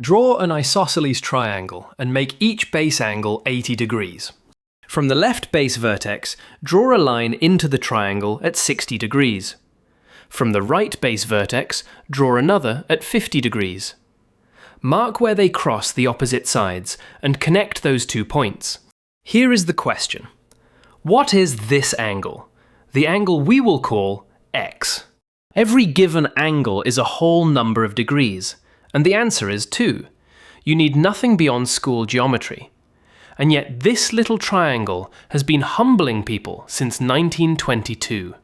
Draw an isosceles triangle and make each base angle 80 degrees. From the left base vertex, draw a line into the triangle at 60 degrees. From the right base vertex, draw another at 50 degrees. Mark where they cross the opposite sides and connect those 2 points. Here is the question. What is this angle? The angle we will call x. Every given angle is a whole number of degrees, and the answer is 2. You need nothing beyond school geometry. And yet this little triangle has been humbling people since 1922.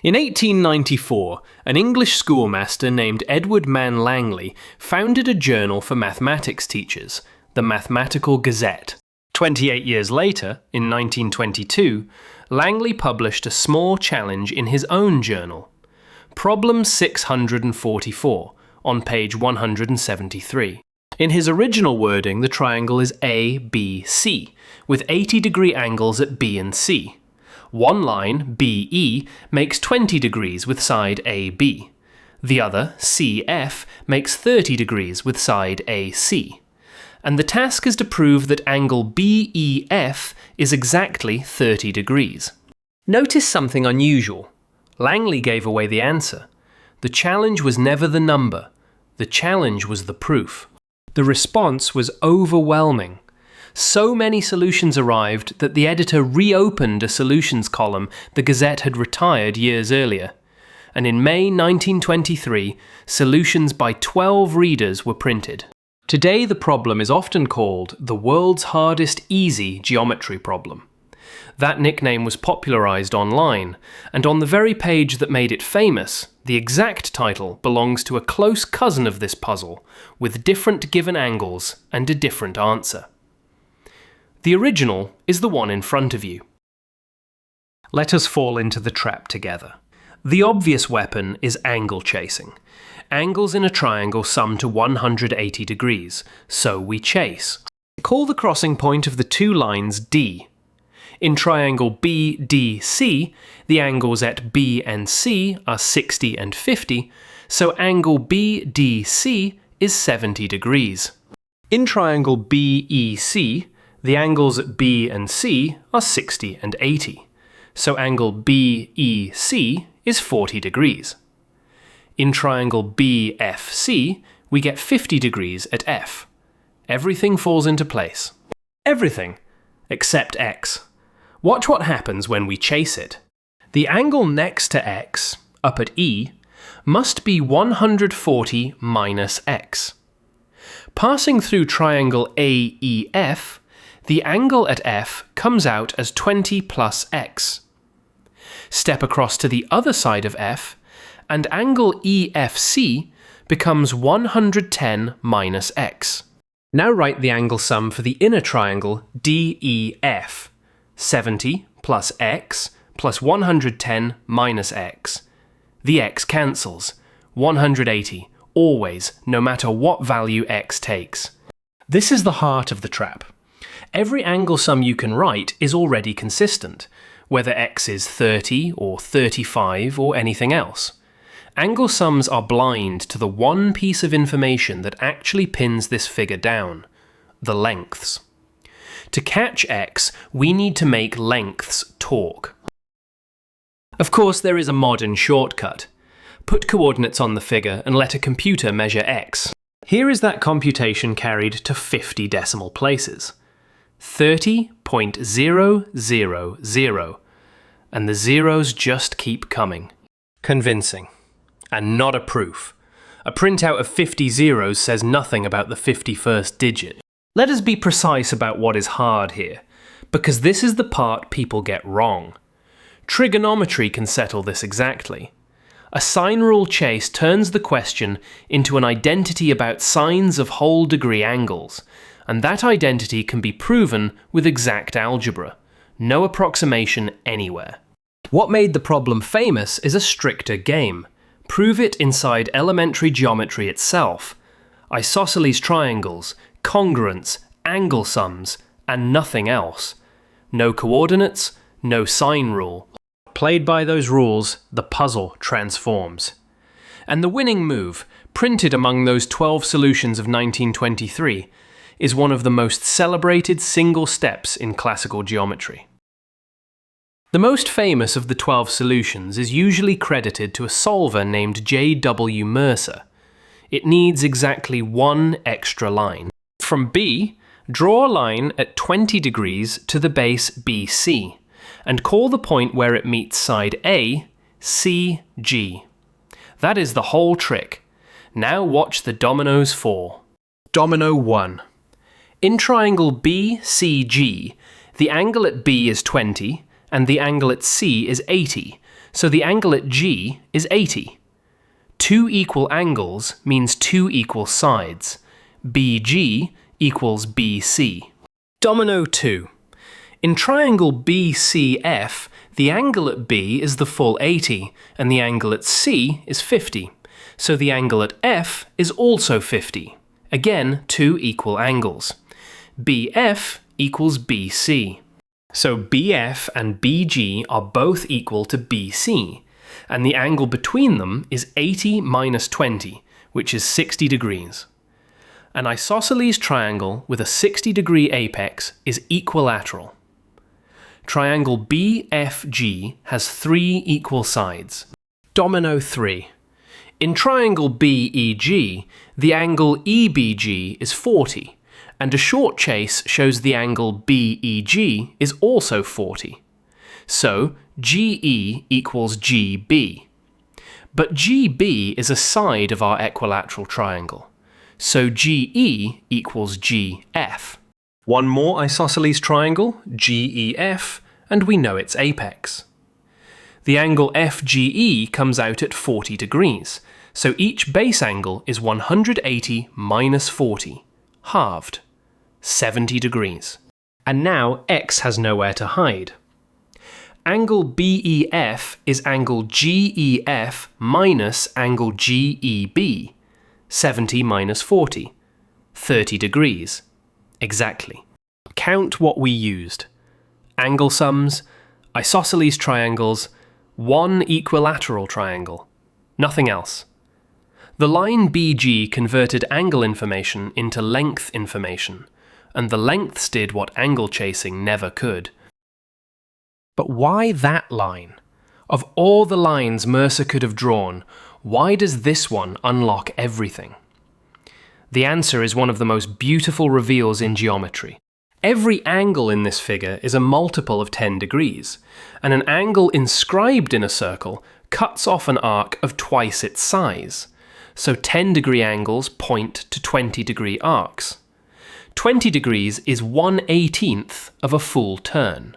In 1894, an English schoolmaster named Edward Mann Langley founded a journal for mathematics teachers, the Mathematical Gazette. 28 years later, in 1922, Langley published a small challenge in his own journal, Problem 644, on page 173. In his original wording, the triangle is ABC, with 80-degree angles at B and C. One line, BE, makes 20 degrees with side AB. The other, CF, makes 30 degrees with side AC. And the task is to prove that angle BEF is exactly 30 degrees. Notice something unusual. Langley gave away the answer. The challenge was never the number. The challenge was the proof. The response was overwhelming. So many solutions arrived that the editor reopened a solutions column the Gazette had retired years earlier. And in May 1923, solutions by 12 readers were printed. Today the problem is often called the world's hardest easy geometry problem. That nickname was popularized online, and on the very page that made it famous, the exact title belongs to a close cousin of this puzzle, with different given angles and a different answer. The original is the one in front of you. Let us fall into the trap together. The obvious weapon is angle chasing. Angles in a triangle sum to 180 degrees, so we chase. Call the crossing point of the 2 lines D. In triangle BDC, the angles at B and C are 60 and 50, so angle BDC is 70 degrees. In triangle BEC, the angles at B and C are 60 and 80, so angle BEC is 40 degrees. In triangle BFC, we get 50 degrees at F. Everything falls into place. Everything, except X. Watch what happens when we chase it. The angle next to X, up at E, must be 140 minus X. Passing through triangle AEF, the angle at F comes out as 20 plus X. Step across to the other side of F, and angle EFC becomes 110 minus X. Now write the angle sum for the inner triangle DEF. 70 plus X plus 110 minus X. The X cancels. 180, always, no matter what value X takes. This is the heart of the trap. Every angle sum you can write is already consistent, whether X is 30 or 35 or anything else. Angle sums are blind to the one piece of information that actually pins this figure down: the lengths. To catch X, we need to make lengths talk. Of course, there is a modern shortcut. Put coordinates on the figure and let a computer measure X. Here is that computation carried to 50 decimal places. 30.000, and the zeros just keep coming. Convincing. And not a proof. A printout of 50 zeros says nothing about the 51st digit. Let us be precise about what is hard here, because this is the part people get wrong. Trigonometry can settle this exactly. A sine rule chase turns the question into an identity about sines of whole degree angles, and that identity can be proven with exact algebra. No approximation anywhere. What made the problem famous is a stricter game. Prove it inside elementary geometry itself. Isosceles triangles, congruence, angle sums, and nothing else. No coordinates, no sine rule. Played by those rules, the puzzle transforms. And the winning move, printed among those 12 solutions of 1923, is one of the most celebrated single steps in classical geometry. The most famous of the 12 solutions is usually credited to a solver named J.W. Mercer. It needs exactly one extra line. From B, draw a line at 20 degrees to the base BC, and call the point where it meets side A, CG. That is the whole trick. Now watch the dominoes fall. Domino 1. In triangle BCG, the angle at B is 20, and the angle at C is 80, so the angle at G is 80. Two equal angles means two equal sides. BG equals BC. Domino 2. In triangle BCF, the angle at B is the full 80, and the angle at C is 50, so the angle at F is also 50. Again, two equal angles. BF equals BC. So BF and BG are both equal to BC, and the angle between them is 80 minus 20, which is 60 degrees. An isosceles triangle with a 60-degree apex is equilateral. Triangle BFG has three equal sides. Domino 3. In triangle BEG, the angle EBG is 40, and a short chase shows the angle BEG is also 40. So GE equals GB. But GB is a side of our equilateral triangle, so GE equals GF. One more isosceles triangle, GEF, and we know its apex. The angle FGE comes out at 40 degrees, so each base angle is 180 minus 40, halved, 70 degrees. And now x has nowhere to hide. Angle BEF is angle GEF minus angle GEB, 70 minus 40, 30 degrees. Exactly. Count what we used. Angle sums, isosceles triangles, one equilateral triangle. Nothing else. The line BG converted angle information into length information, and the lengths did what angle chasing never could. But why that line? Of all the lines Mercer could have drawn, why does this one unlock everything? The answer is one of the most beautiful reveals in geometry. Every angle in this figure is a multiple of 10 degrees, and an angle inscribed in a circle cuts off an arc of twice its size. So 10-degree angles point to 20-degree arcs. 20 degrees is 1/18 of a full turn.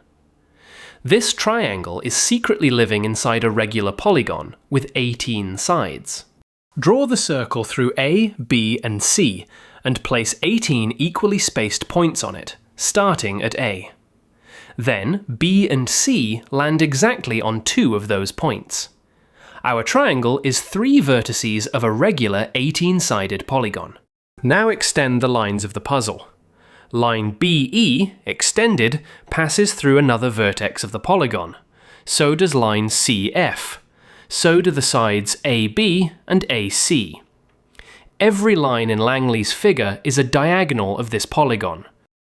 This triangle is secretly living inside a regular polygon with 18 sides. Draw the circle through A, B, and C, and place 18 equally spaced points on it, starting at A. Then B and C land exactly on 2 of those points. Our triangle is 3 vertices of a regular 18-sided polygon. Now extend the lines of the puzzle. Line BE, extended, passes through another vertex of the polygon. So does line CF. So do the sides AB and AC. Every line in Langley's figure is a diagonal of this polygon.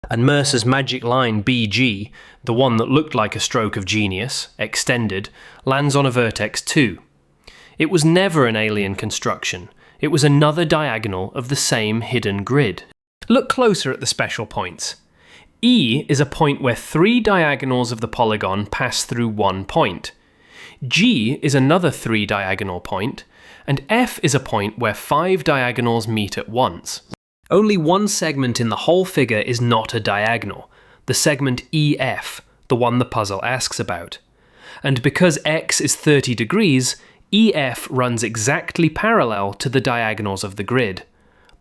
And Mercer's magic line BG, the one that looked like a stroke of genius, extended, lands on a vertex too. It was never an alien construction. It was another diagonal of the same hidden grid. Look closer at the special points. E is a point where 3 diagonals of the polygon pass through one point. G is another 3-diagonal point, and F is a point where 5 diagonals meet at once. Only one segment in the whole figure is not a diagonal, the segment EF, the one the puzzle asks about. And because x is 30 degrees, EF runs exactly parallel to the diagonals of the grid.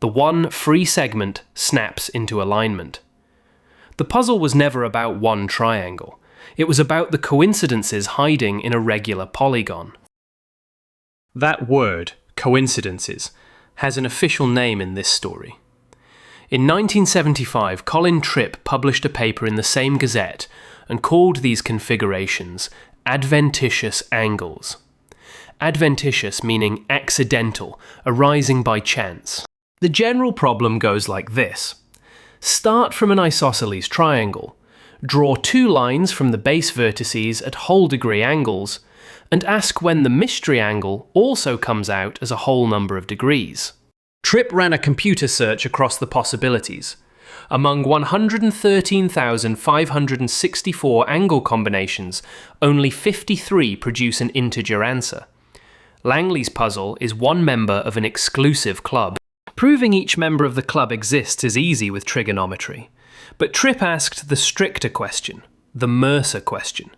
The one free segment snaps into alignment. The puzzle was never about one triangle. It was about the coincidences hiding in a regular polygon. That word, coincidences, has an official name in this story. In 1975, Colin Tripp published a paper in the same Gazette and called these configurations Adventitious Angles. adventitious meaning accidental, arising by chance. The general problem goes like this. Start from an isosceles triangle, draw two lines from the base vertices at whole degree angles, and ask when the mystery angle also comes out as a whole number of degrees. Tripp ran a computer search across the possibilities. Among 113,564 angle combinations, only 53 produce an integer answer. Langley's puzzle is one member of an exclusive club. Proving each member of the club exists is easy with trigonometry, but Tripp asked the stricter question, the Mercer question.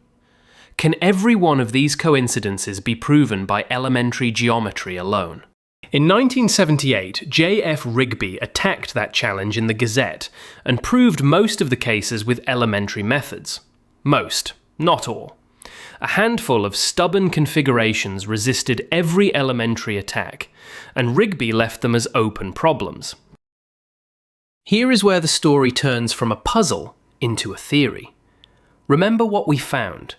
Can every one of these coincidences be proven by elementary geometry alone? In 1978, J.F. Rigby attacked that challenge in the Gazette and proved most of the cases with elementary methods. Most, not all. A handful of stubborn configurations resisted every elementary attack, and Rigby left them as open problems. Here is where the story turns from a puzzle into a theory. Remember what we found.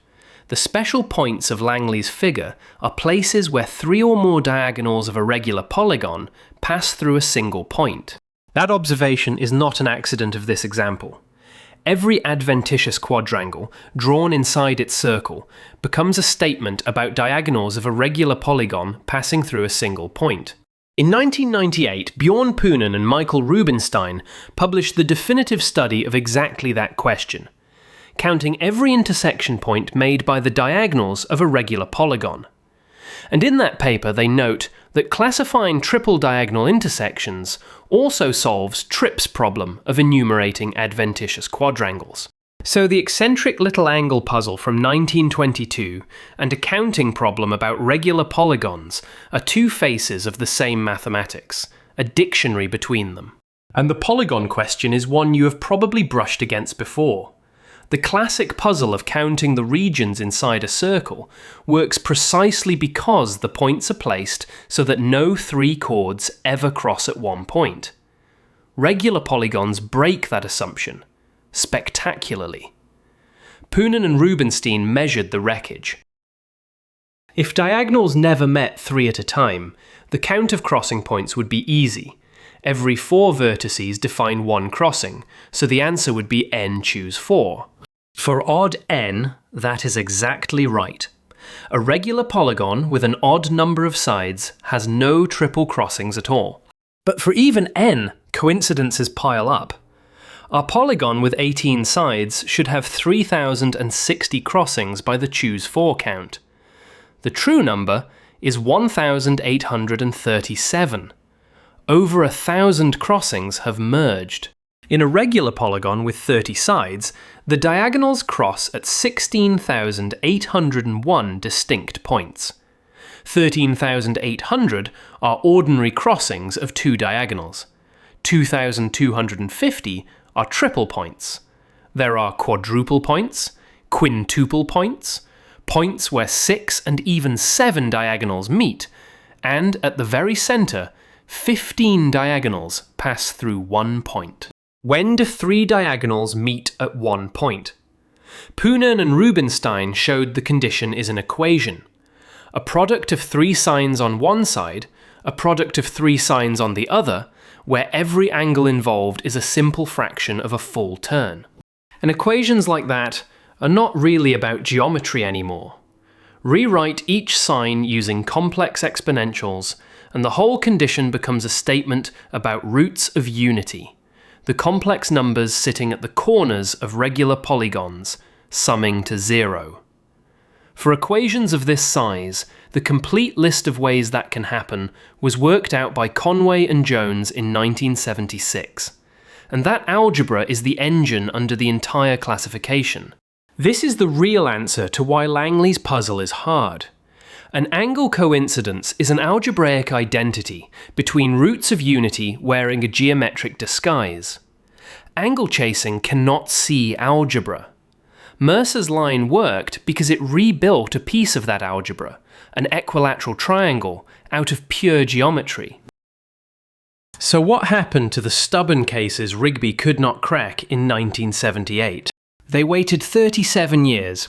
The special points of Langley's figure are places where three or more diagonals of a regular polygon pass through a single point. That observation is not an accident of this example. Every adventitious quadrangle drawn inside its circle becomes a statement about diagonals of a regular polygon passing through a single point. In 1998, Bjorn Poonen and Michael Rubinstein published the definitive study of exactly that question, counting every intersection point made by the diagonals of a regular polygon. And in that paper they note that classifying triple diagonal intersections also solves Tripp's problem of enumerating adventitious quadrangles. So the eccentric little angle puzzle from 1922 and a counting problem about regular polygons are two faces of the same mathematics, a dictionary between them. And the polygon question is one you have probably brushed against before. The classic puzzle of counting the regions inside a circle works precisely because the points are placed so that no three chords ever cross at one point. Regular polygons break that assumption, spectacularly. Poonen and Rubinstein measured the wreckage. If diagonals never met three at a time, the count of crossing points would be easy. Every 4 vertices define one crossing, so the answer would be n choose 4. For odd n, that is exactly right. A regular polygon with an odd number of sides has no triple crossings at all. But for even n, coincidences pile up. Our polygon with 18 sides should have 3,060 crossings by the choose 4 count. The true number is 1,837. Over 1,000 crossings have merged. In a regular polygon with 30 sides, the diagonals cross at 16,801 distinct points. 13,800 are ordinary crossings of two diagonals. 2,250 are triple points. There are quadruple points, quintuple points, points where 6 and even 7 diagonals meet, and at the very centre, 15 diagonals pass through one point. When do 3 diagonals meet at one point? Poonen and Rubinstein showed the condition is an equation. A product of 3 signs on one side, a product of 3 signs on the other, where every angle involved is a simple fraction of a full turn. And equations like that are not really about geometry anymore. Rewrite each sign using complex exponentials, and the whole condition becomes a statement about roots of unity, the complex numbers sitting at the corners of regular polygons, summing to 0. For equations of this size, the complete list of ways that can happen was worked out by Conway and Jones in 1976. And that algebra is the engine under the entire classification. This is the real answer to why Langley's puzzle is hard. An angle coincidence is an algebraic identity between roots of unity wearing a geometric disguise. Angle chasing cannot see algebra. Mercer's line worked because it rebuilt a piece of that algebra, an equilateral triangle, out of pure geometry. So what happened to the stubborn cases Rigby could not crack in 1978? They waited 37 years.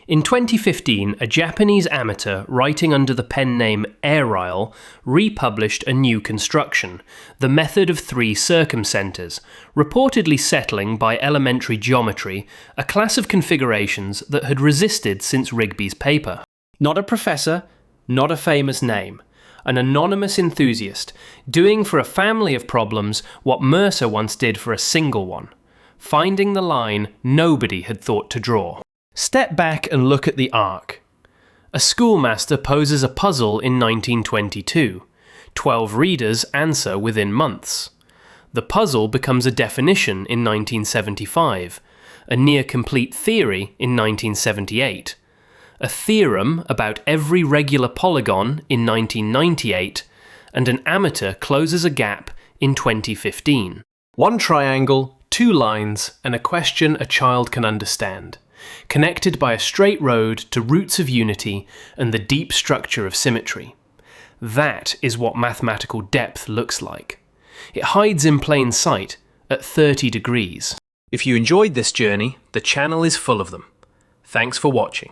In 2015, a Japanese amateur writing under the pen name Airyle republished a new construction, the method of three circumcenters, reportedly settling by elementary geometry, a class of configurations that had resisted since Rigby's paper. Not a professor, not a famous name. An anonymous enthusiast, doing for a family of problems what Mercer once did for a single one, finding the line nobody had thought to draw. Step back and look at the arc. A schoolmaster poses a puzzle in 1922. 12 readers answer within months. The puzzle becomes a definition in 1975, a near-complete theory in 1978, a theorem about every regular polygon in 1998, and an amateur closes a gap in 2015. One triangle, two lines, and a question a child can understand, connected by a straight road to roots of unity and the deep structure of symmetry. That is what mathematical depth looks like. It hides in plain sight at 30 degrees. If you enjoyed this journey, the channel is full of them. Thanks for watching.